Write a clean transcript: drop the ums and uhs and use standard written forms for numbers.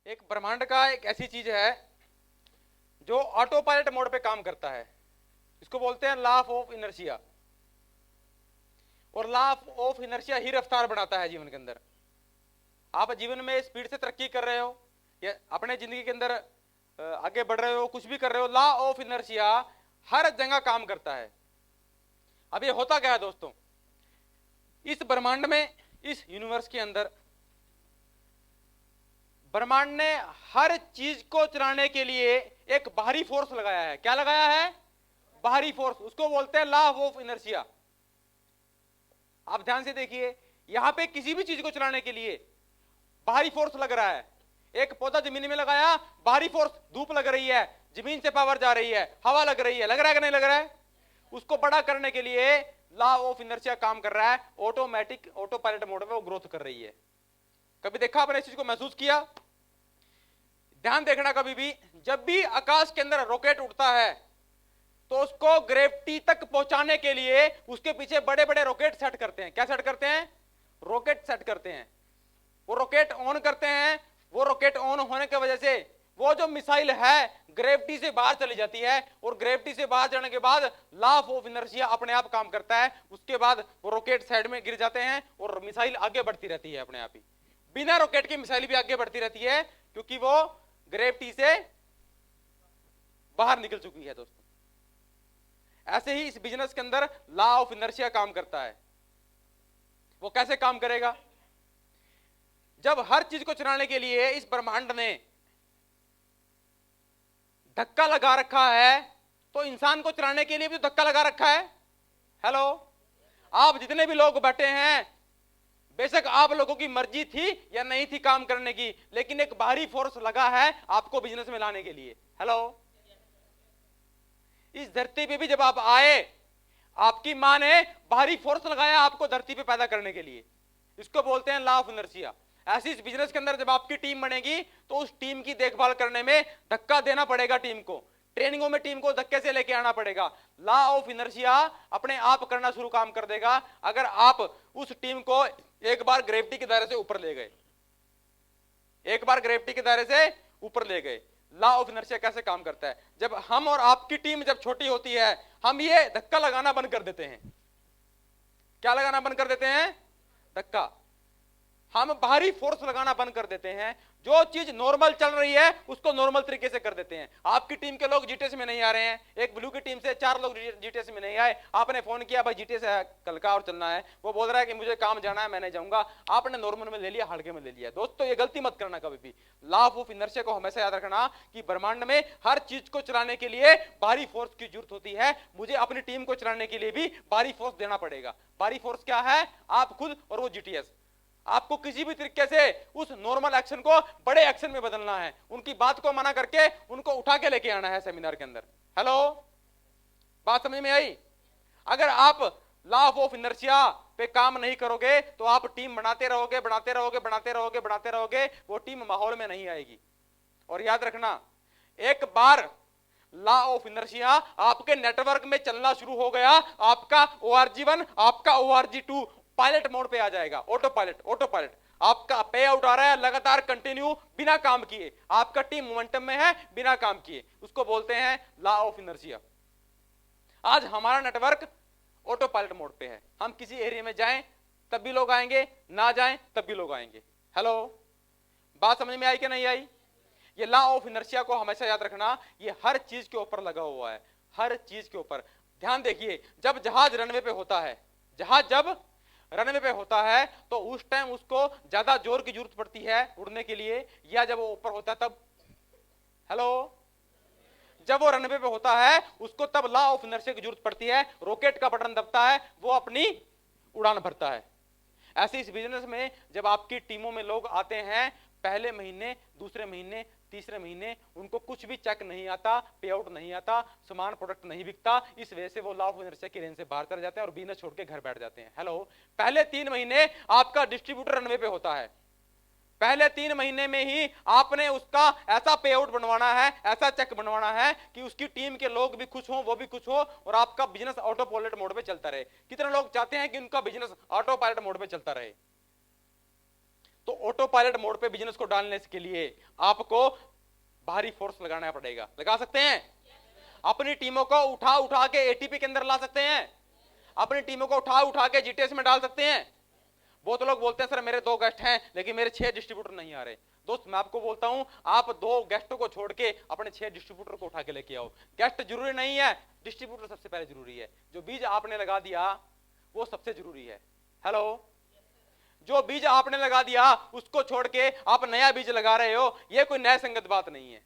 एक ब्रह्मांड का एक ऐसी चीज है जो ऑटो पायलट मोड पे काम करता है। इसको बोलते हैं लॉ ऑफ इनर्शिया। और लॉ ऑफ इनर्शिया ही रफ्तार बढ़ाता है जीवन के अंदर। आप जीवन में स्पीड से तरक्की कर रहे हो या अपने जिंदगी के अंदर आगे बढ़ रहे हो, कुछ भी कर रहे हो, लॉ ऑफ इनर्शिया हर जगह काम करता है। अब ये होता क्या है दोस्तों, इस ब्रह्मांड में, इस यूनिवर्स के अंदर ब्रह्मांड ने हर चीज को चलाने के लिए एक बाहरी फोर्स लगाया है। क्या लगाया है? बाहरी फोर्स। उसको बोलते हैं लॉ ऑफ इनर्शिया। आप ध्यान से देखिए, यहां पे किसी भी चीज को चलाने के लिए बाहरी फोर्स लग रहा है। एक पौधा जमीन में लगाया, बाहरी फोर्स, धूप लग रही है, जमीन से पावर जा रही है, हवा लग रही है, लग रहा है कि नहीं लग रहा है? उसको बड़ा करने के लिए लॉ ऑफ इनर्शिया काम कर रहा है। ऑटोमेटिक ऑटो पायलट मोड में वो ग्रोथ कर रही है। कभी देखा आपने इस चीज को, महसूस किया? ध्यान देखना, कभी भी जब भी आकाश के अंदर रॉकेट उड़ता है तो उसको ग्रेविटी तक पहुंचाने के लिए उसके पीछे बड़े बड़े रॉकेट सेट करते हैं। क्या सेट करते हैं? रॉकेट सेट करते हैं। वो रॉकेट ऑन करते हैं। वो रॉकेट ऑन होने की वजह से वो जो मिसाइल है ग्रेविटी से बाहर चली जाती है, और ग्रेविटी से बाहर जाने के बाद लॉ ऑफ इनर्शिया अपने आप काम करता है। उसके बाद वो रॉकेट साइड में गिर जाते हैं और मिसाइल आगे बढ़ती रहती है अपने आप ही। बिना रॉकेट की मिसाइल भी आगे बढ़ती रहती है क्योंकि वो ग्रेविटी से बाहर निकल चुकी है दोस्तों। ऐसे ही इस बिजनेस के अंदर लॉ ऑफ इनर्शिया काम करता है। वो कैसे काम करेगा? जब हर चीज को चलाने के लिए इस ब्रह्मांड ने धक्का लगा रखा है, तो इंसान को चलाने के लिए भी धक्का लगा रखा है। हेलो, आप जितने भी लोग बैठे हैं, बेशक आप लोगों की मर्जी थी या नहीं थी काम करने की, लेकिन एक बाहरी फोर्स लगा है आपको बिजनेस में लाने के लिए। हेलो, इस धरती पे भी जब आप आए, आपकी मां ने बाहरी फोर्स लगाया आपको धरती पे पैदा करने के लिए। इसको बोलते हैं लॉ ऑफ इनर्शिया। ऐसी इस बिजनेस के अंदर जब आपकी टीम बनेगी तो उस टीम की देखभाल करने में धक्का देना पड़ेगा टीम को। ट्रेनिंगों में टीम को धक्के से लेके आना पड़ेगा। लॉ ऑफ इनर्शिया अपने आप करना शुरू काम कर देगा अगर आप उस टीम को एक बार ग्रेविटी के दायरे से ऊपर ले गए। एक बार ग्रेविटी के दायरे से ऊपर ले गए। लॉ ऑफ इनर्शिया कैसे काम करता है? जब हम और आपकी टीम जब छोटी होती है, हम ये धक्का लगाना बंद कर देते हैं। क्या लगाना बंद कर देते हैं? धक्का। हम बाहरी फोर्स लगाना बंद कर देते हैं। जो चीज नॉर्मल चल रही है उसको नॉर्मल तरीके से कर देते हैं। आपकी टीम के लोग जीटीएस में नहीं आ रहे हैं, एक ब्लू की टीम से 4 लोग जीटीएस में नहीं आए, आपने फोन किया भाई जीटीएस है कल का और चलना है, वो बोल रहा है कि मुझे काम जाना है, मैं नहीं जाऊंगा, आपने नॉर्मल में ले लिया, हल्के में ले लिया। दोस्तों ये गलती मत करना कभी भी। लॉ ऑफ इनर्शिया को हमेशा याद रखना कि ब्रह्मांड में हर चीज को चलाने के लिए बाहरी फोर्स की जरूरत होती है। मुझे अपनी टीम को चलाने के लिए भी बाहरी फोर्स देना पड़ेगा। बाहरी फोर्स क्या है? आप खुद और वो जीटीएस। आपको किसी भी तरीके से उस नॉर्मल एक्शन को बड़े एक्शन में बदलना है। उनकी बात को मना करके उनको उठा के लेके आना है सेमिनार के अंदर। हेलो, बात समझ में आई? अगर आप लॉ ऑफ इनर्शिया पे काम नहीं करोगे तो आप टीम बनाते रहोगे, बनाते रहोगे, बनाते रहोगे, बनाते रहोगे, वो टीम माहौल में नहीं आएगी। और याद रखना, एक बार लॉ ऑफ इनर्शिया आपके नेटवर्क में चलना शुरू हो गया, आपका ORG1, आपका ORG2 पायलट मोड पे आ जाएगा। Auto pilot, auto pilot. आपका पे आउट आ रहा है लगातार कंटिन्यू, बिना काम किए। आपका टीम मोमेंटम में है बिना काम किए। उसको बोलते हैं लॉ ऑफ इनर्शिया। आज हमारा नेटवर्क ऑटो पायलट मोड पे है। हम किसी एरिया में जाएं तब भी लोग आएंगे, ना जाएं तब भी लोग आएंगे। हेलो, बात समझ में आई कि नहीं आई? ये लॉ ऑफ इनर्शिया को हमेशा याद रखना, ये हर चीज के ऊपर लगा हुआ है, हर चीज के ऊपर। ध्यान देखिए, जब जहाज रनवे पे होता है, जहाज जब रनवे पे होता है तो उस टाइम उसको ज्यादा जोर की जरूरत पड़ती है उड़ने के लिए, या जब वो ऊपर होता है तब? हेलो, जब वो रनवे पे होता है उसको तब लॉ ऑफ इनर्शिया की जरूरत पड़ती है। रॉकेट का बटन दबता है, वो अपनी उड़ान भरता है। ऐसे इस बिजनेस में जब आपकी टीमों में लोग आते हैं, पहले महीने, दूसरे महीने, तीसरे महीने उनको कुछ भी चेक नहीं आता, पे आउट नहीं आता, सामान प्रोडक्ट नहीं बिकता, इस वजह से वो लॉ ऑफ इनर्शिया की रेंज से बाहर चले जाते हैं और बिजनेस छोड़ के घर बैठ जाते हैं। हेलो, पहले 3 महीने आपका डिस्ट्रीब्यूटर रनवे पे होता है। पहले 3 महीने में ही आपने उसका ऐसा पे आउट बनवाना है, ऐसा चेक बनवाना है कि उसकी टीम के लोग भी खुश हों, वो भी खुश हो, और आपका बिजनेस ऑटो पायलट मोड पे चलता रहे। कितने लोग चाहते हैं कि उनका बिजनेस ऑटो पायलट मोड पे चलता रहे? तो ऑटो पायलट मोड पे बिजनेस को डालने के लिए आपको बाहरी फोर्स लगाना पड़ेगा। लगा सकते हैं? अपनी टीमों को उठा उठा के एटीपी के अंदर ला सकते हैं, अपनी टीमों को उठा उठा के जीटीएस में डाल सकते हैं। बहुत लोग बोलते हैं सर मेरे 2 गेस्ट हैं लेकिन मेरे 6 डिस्ट्रीब्यूटर नहीं आ रहे। दोस्त मैं आपको बोलता हूं, आप 2 गेस्टों को छोड़ के अपने 6 डिस्ट्रीब्यूटर को उठा के लेके आओ। गेस्ट जरूरी नहीं है, डिस्ट्रीब्यूटर सबसे पहले जरूरी है। जो बीज आपने लगा दिया वो सबसे जरूरी है। हेलो, जो बीज आपने लगा दिया उसको छोड़ के आप नया बीज लगा रहे हो, ये कोई न्याय संगत बात नहीं है।